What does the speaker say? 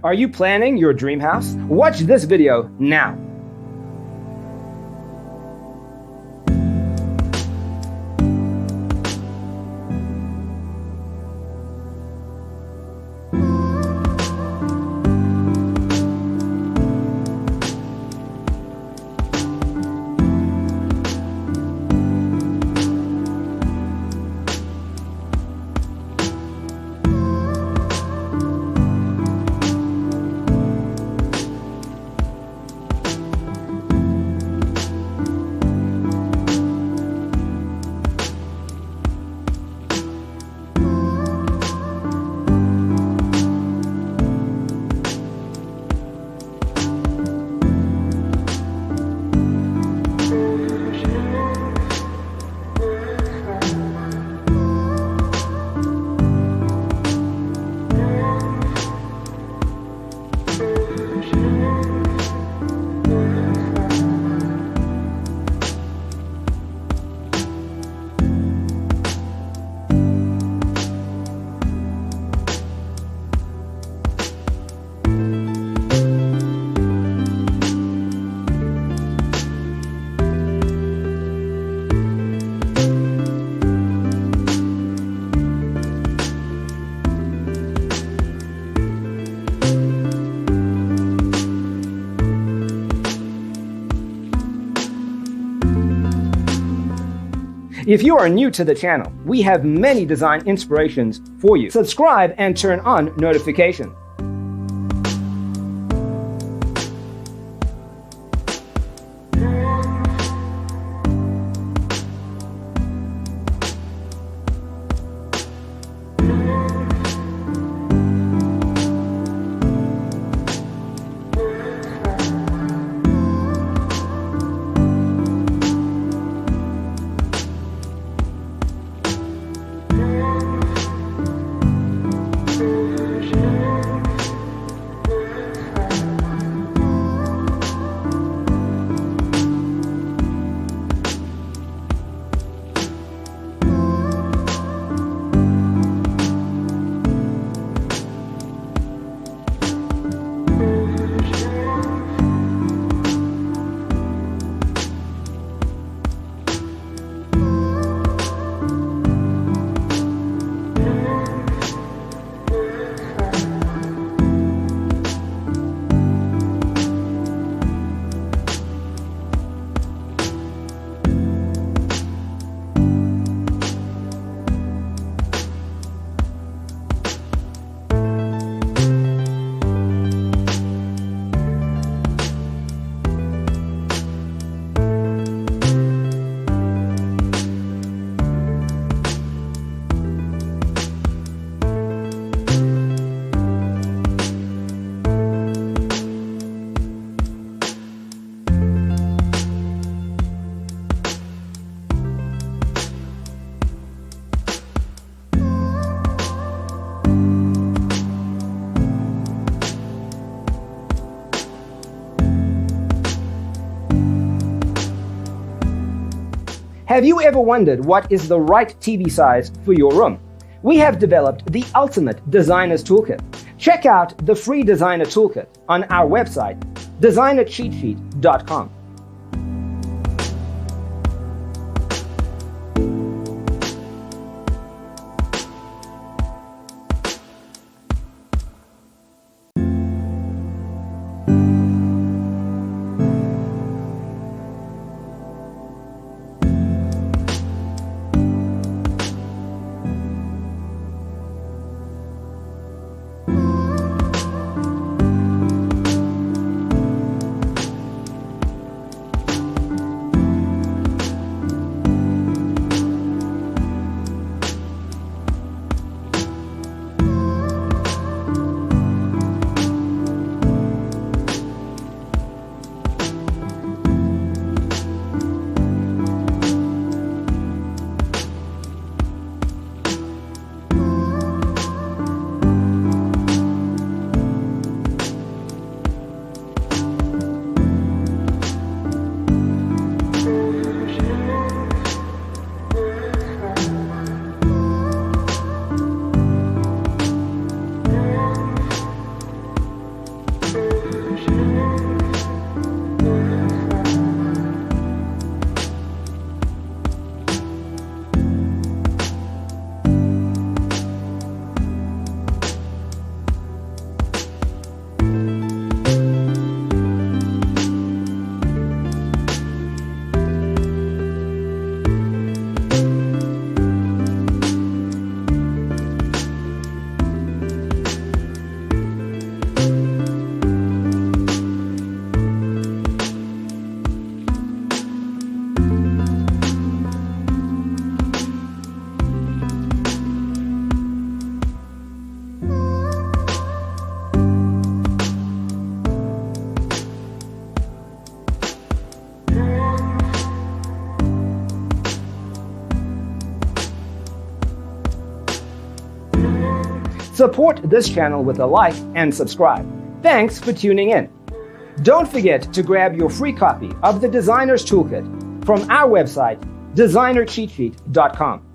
Are you planning your dream house? Watch this video now. If you are new to the channel, we have many design inspirations for you. Subscribe and turn on notifications. Have you ever wondered what is the right TV size for your room? We have developed the ultimate designer's toolkit. Check out the free designer toolkit on our website, designercheatsheet.com. Support this channel with a like and subscribe. Thanks for tuning in. Don't forget to grab your free copy of the Designer's Toolkit from our website, designercheatsheet.com.